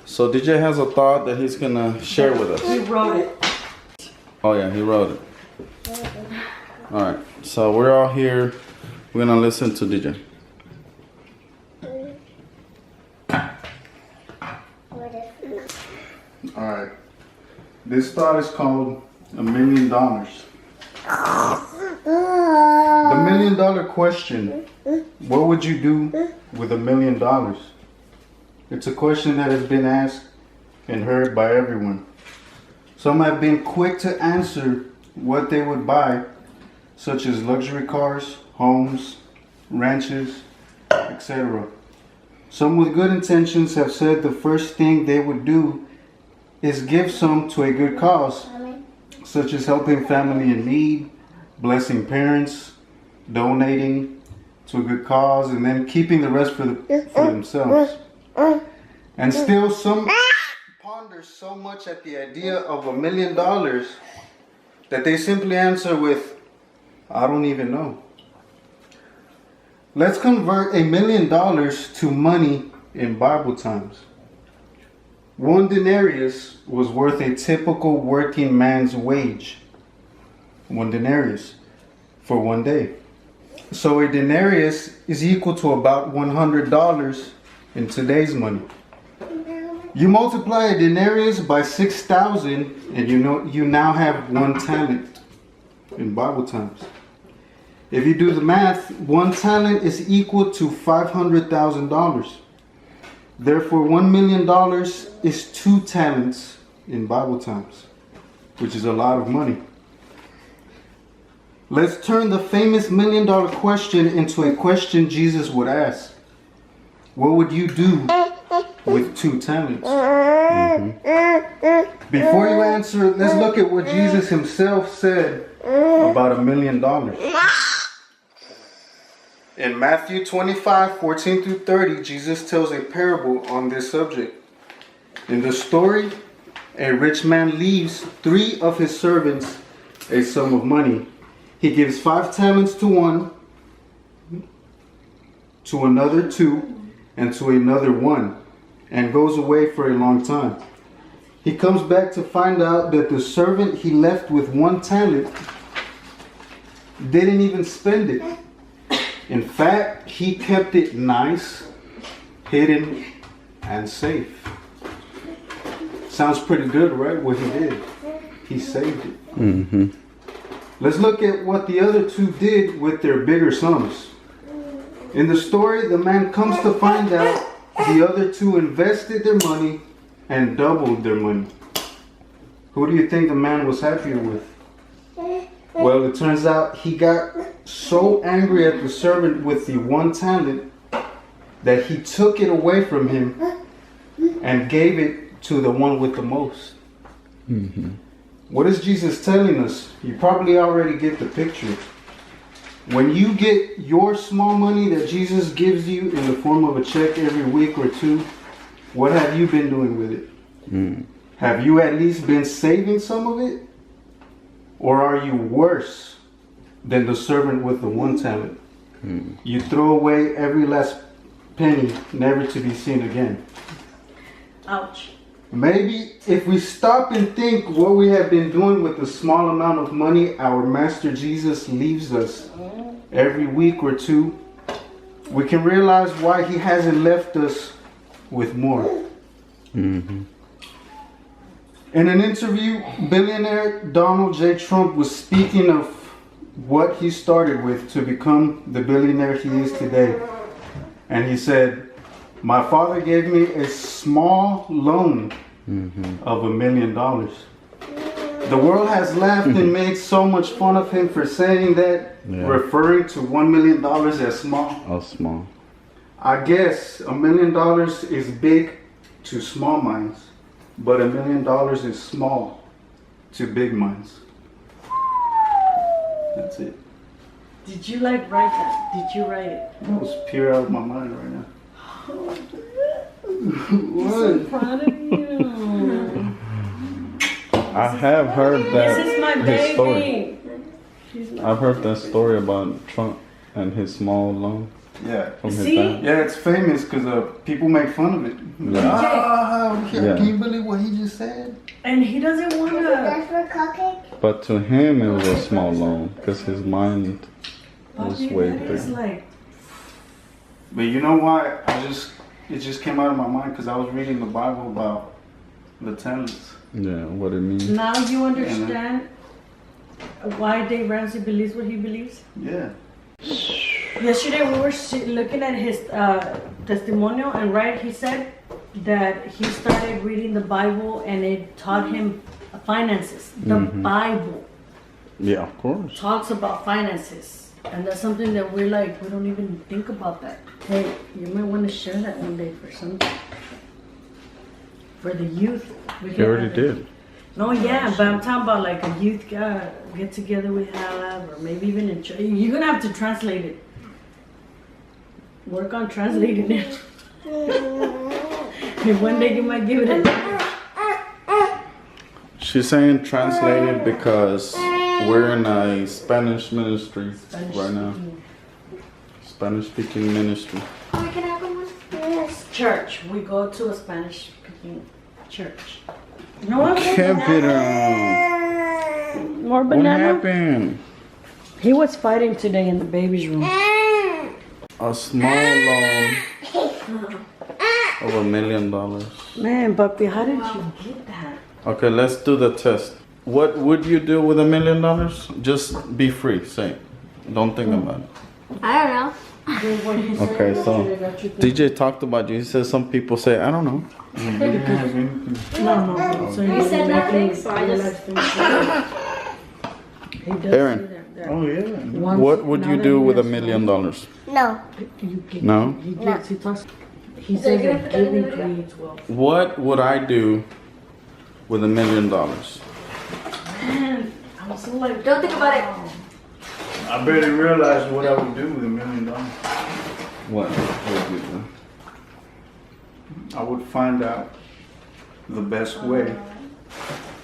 So DJ has a thought that he's gonna share with us. He wrote it. Oh yeah, he wrote it. Alright, so we're all here. We're gonna listen to DJ. Alright. This thought is called $1 million. The $1 million question. What would you do with $1 million? It's a question that has been asked and heard by everyone. Some have been quick to answer what they would buy, such as luxury cars, homes, ranches, etc. Some with good intentions have said the first thing they would do is give some to a good cause, such as helping family in need, blessing parents, donating to a good cause, and then keeping the rest for themselves. And still some ponder so much at the idea of $1 million that they simply answer with, I don't even know. Let's convert $1 million to money in Bible times. One denarius was worth a typical working man's wage. One denarius for one day. So a denarius is equal to about $100 in today's money. You multiply a denarius by 6,000 and you now have one talent in Bible times. If you do the math, one talent is equal to $500,000. Therefore, $1 million is 2 talents in Bible times, which is a lot of money. Let's turn the famous $1 million question into a question Jesus would ask. What would you do with 2 talents? Before you answer, let's look at what Jesus himself said about $1 million. In Matthew 25:14-30, Jesus tells a parable on this subject. In the story, a rich man leaves 3 of his servants a sum of money. He gives 5 talents to one, to another 2, and to another 1, and goes away for a long time. He comes back to find out that the servant he left with 1 talent didn't even spend it. In fact, he kept it nice, hidden, and safe. Sounds pretty good, right? What he did. He saved it. Mm-hmm. Let's look at what the other 2 did with their bigger sums. In the story, the man comes to find out the other 2 invested their money and doubled their money. Who do you think the man was happier with? Well, it turns out he got so angry at the servant with the 1 talent that he took it away from him and gave it to the one with the most. Mm-hmm. What is Jesus telling us? You probably already get the picture. When you get your small money that Jesus gives you in the form of a check every week or 2, what have you been doing with it? Mm. Have you at least been saving some of it? Or are you worse than the servant with the 1 talent? Mm. You throw away every last penny, never to be seen again. Ouch. Maybe if we stop and think what we have been doing with the small amount of money our Master Jesus leaves us every week or 2, we can realize why he hasn't left us with more. Mm-hmm. In an interview, billionaire Donald J. Trump was speaking of what he started with to become the billionaire he is today. And he said, my father gave me a small loan of $1 million. The world has laughed and made so much fun of him for saying that, referring to $1 million as small. Oh, small. I guess $1 million is big to small minds, but $1 million is small to big minds. That's it. Did you write that? Did you write it? That was pure out of my mind right now. I'm so proud of you. I have heard that This is my his story. baby. I've heard that story about Trump and his small loan. Yeah. From his See? dad. Yeah, it's famous because people make fun of it. Yeah. Yeah. Can you believe what he just said? And he doesn't want to. for cupcake? But to him, it was a small loan because his mind was way It's bigger. like, But you know why? It just came out of my mind because I was reading the Bible about the talents. Yeah, what it means. now you understand why Dave Ramsey believes what he believes? Yeah. Yesterday we were looking at his testimonial, and right, he said that he started reading the Bible and it taught him finances. The Bible Yeah, of course. talks about finances, and that's something that we're like, we don't even think about that. Hey, you might want to share that one day for something. For the youth. We He can already have it. did. No, yeah, but I'm talking about like a youth get together we have, or maybe even in church. You're gonna have to translate it. Work on translating it. And one day you might give it a She's saying translated because we're in a Spanish ministry right now. Spanish speaking ministry. Oh, can I have one? Yes. church. We go to a Spanish speaking church. No one Kevin, more what banana. happened? He was fighting today in the baby's room. A small loan of $1 million. Man, Puppy, how did you get that? Okay, let's do the test. What would you do with $1 million? Just be free, say it. Don't think about it. I don't know. Okay, so DJ talked about you. He said some people say, I don't know. No. So You said nothing, so I just. He does Aaron. say that. Oh yeah. Once- What would now you that do he with $1 has million? No. No? He gives. He talks. He says that giving creates wealth. What would I do with $1 million? Man, I'm so like. Don't think about it. I barely realized what I would do with $1 million. What would you do? I would find out the best way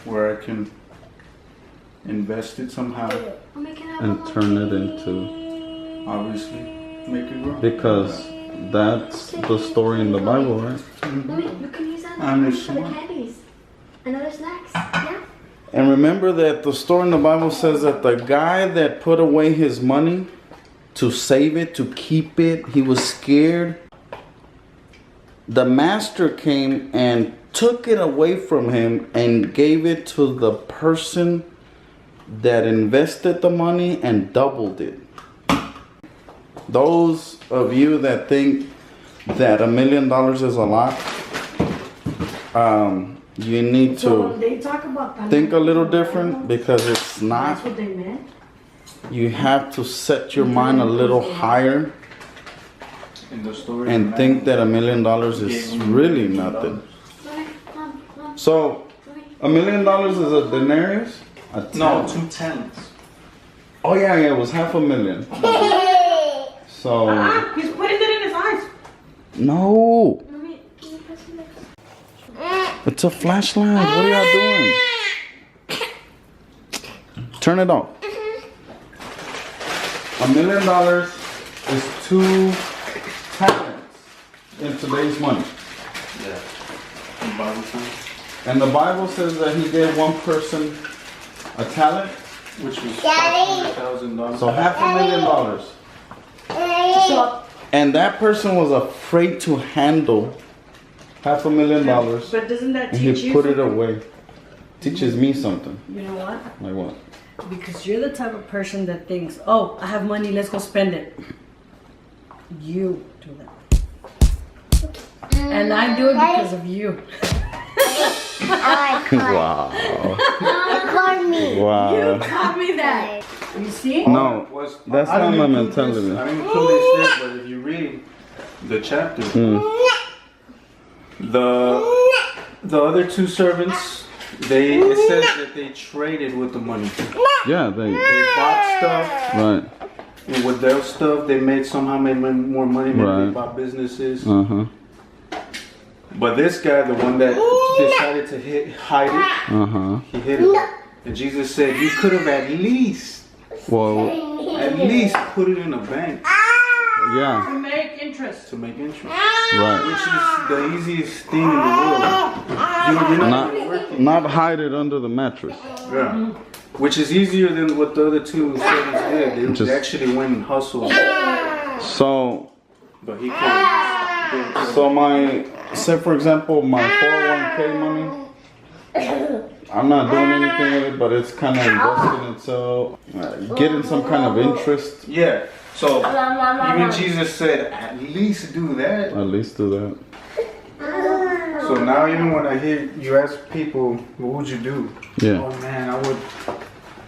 where I can invest it somehow. Mommy, can I have And one turn more, it into, please? Obviously, make it grow. because that's the story in the Bible, right? Mommy, you can use that I understand. for the candies and other snacks. Yeah? And remember that the story in the Bible says that the guy that put away his money to save it, to keep it, he was scared. The master came and took it away from him and gave it to the person that invested the money and doubled it. Those of you that think that $1 million is a lot, you need So when to they talk about that, think a little different, because it's not. that's what they meant. You have to set your mind a little higher In the story. and think that $1 million is really nothing. Mommy, Mom. So, $1 million is a denarius? No, 2 talents. Oh yeah, it was $500,000. So, He's putting it in his eyes. no, Mommy, can you press me? it's a flashlight. What are y'all doing? Turn it off. $1 million is 2 talents in today's money. Yeah. In Bible time. And the Bible says that he gave one person a talent, Which was Daddy. $500,000. so $500,000. So, And that person was afraid to handle $500,000, but doesn't that and teach he you put it something? away. Teaches me something. You know what? Like what? Because you're the type of person that thinks, oh, I have money, let's go spend it. You do that. And I do it because of you. Wow. Call me. You Wow. taught me that. You see? No, that's I not didn't my include mentality. this- I didn't include this yet, but if you read the chapter, the other 2 servants, it says that they traded with the money. Yeah, They bought stuff, right. and with their stuff, they somehow made more money. Maybe Right. they bought businesses. Uh-huh. But this guy, the one that decided to hide it, Uh-huh. he hid it. And Jesus said, you could have at least Well, put it in a bank. yeah. Amen. interest. To make interest. Right. Which is the easiest thing in the world. You're not even working. Not hide it under the mattress. Yeah. Which is easier than what the other two servants did. They Just- actually went and hustled. So, But he couldn't. so say for example, my 401k money, I'm not doing anything with it, but it's kind of invested into getting some kind of interest. Yeah. So even Jesus said, at least do that. At least do that. So now even when I hear you ask people, what would you do? Yeah. Oh man, I would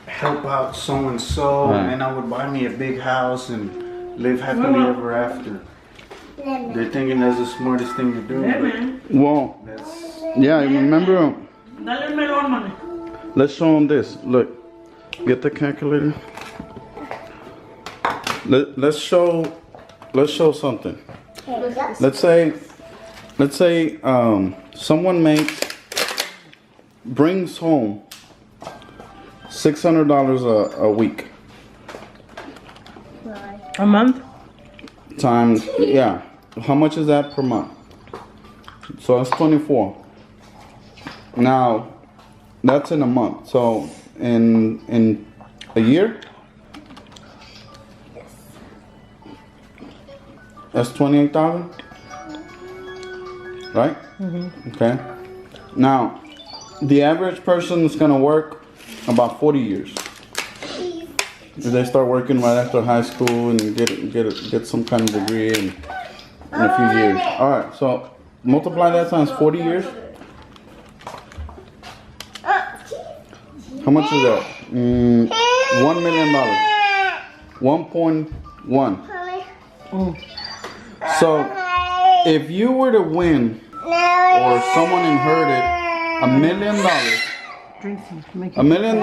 help out so and so, Right. and I would buy me a big house and live happily ever after. They're thinking that's the smartest thing to do. Yeah, but man. Well, that's yeah, remember, Dale el melón, man. let's show them this. Look, get the calculator. Let's show something. Let's say someone brings home $600 a week A month? times, yeah. How much is that per month? So that's 24. Now, that's in a month. So in a year, that's 28,000, right? Okay. Now, the average person is gonna work about 40 years. If they start working right after high school and get some kind of degree in a few years. All right. So multiply that times 40 years. How much is that? $1 million. 1.1. So if you were to win or someone inherited $1 million, $1 million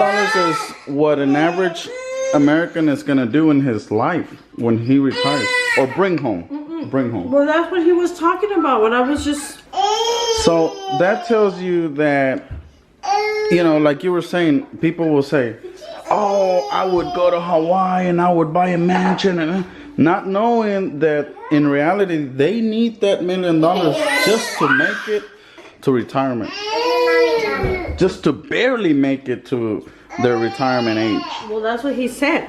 is what an average American is gonna do in his life when he retires or bring home. Bring home. Well, that's what he was talking about. What I was just. So that tells you that, you know, like you were saying, people will say, oh, I would go to Hawaii and I would buy a mansion, and not knowing that in reality they need that $1 million just to make it to retirement. Just to barely make it to their retirement age. Well, that's what he said.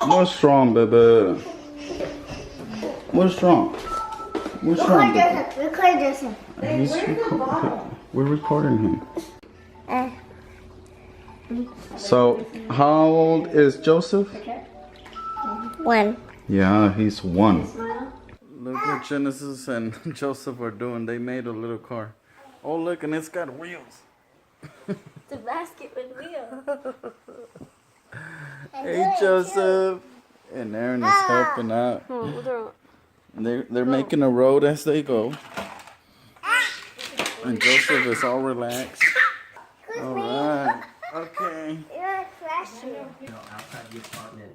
What's wrong, baby? What's wrong? What's wrong, baby? Record this. We're recording him. So, how old is Joseph? 1. Yeah, he's 1. Look what Genesis and Joseph are doing. They made a little car. Oh, look, and it's got wheels. The basket with wheels. Hey, Joseph. And Aaron is helping out. They're making a road as they go. And Joseph is all relaxed. All right. Okay. You're crashing. Outside the apartment,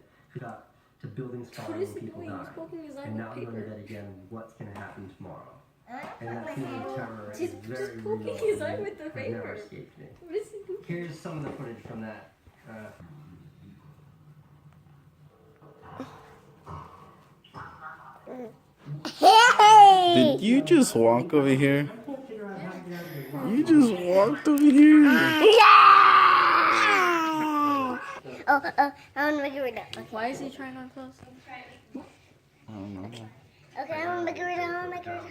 to buildings falling when people die. And now you wonder that again, what's going to happen tomorrow? And that feeling of terror is very real. his eye with the I've paper. never escaped me. What is he doing? Here's some of the footage from that. Did you just walk over here? You just walked over here. Oh, I want to make it right now. Okay. Why is he trying on close? I don't know. Okay, I want to make it right now. I want to make it right now.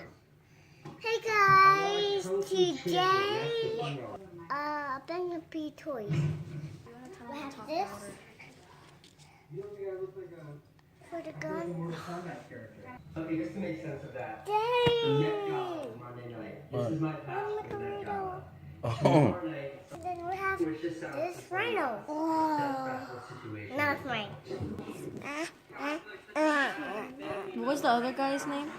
Hey guys, today, I'm gonna be toys. We have this for the gun. Okay, just to make sense of that. Dang! Met Gala was Monday night. This is my past for Met Gala. Oh. Tomorrow night, And then we have which just sounds this like rhino. a Oh, stressful situation. now it's mine. What was the other guy's name?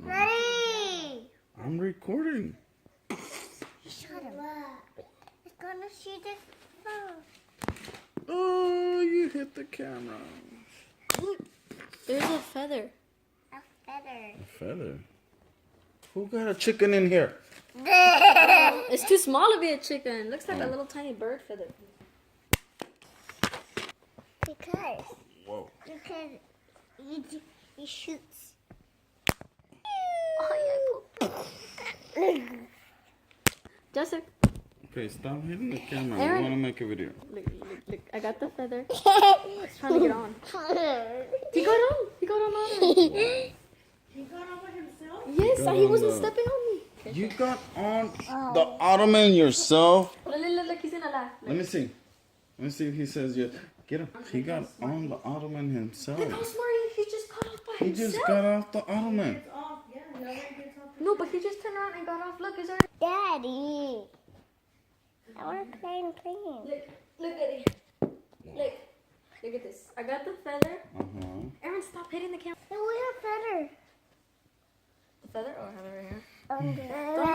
Ready? I'm recording. Shut him up. It's gonna shoot this phone. Oh, you hit the camera. There's a feather. A feather. Feather. Who got a chicken in here? It's too small to be a chicken. Looks like a little tiny bird feather. Because Whoa. he shoots. Oh, yeah. Joseph. Okay, stop hitting the camera. Aaron. We want to make a video. Look. I got the feather. He's trying to get on. He got on. He got on already. He got over himself? Yes, got he on wasn't the- stepping on me. You got on the ottoman yourself. Look, he's in a laugh. Let me see. Let me see if he says yes. Get him. He got on the ottoman himself. Look how smart he just got off by He himself. just got off the ottoman. It's off. Yeah, he already gets off. No, but he just turned around and got off. Look, he's already. Daddy. I want to play and play. Look at it. Look at this. I got the feather. Aaron, stop hitting the camera. No, we have feather. The feather? Oh, I have it right here. Okay. Don't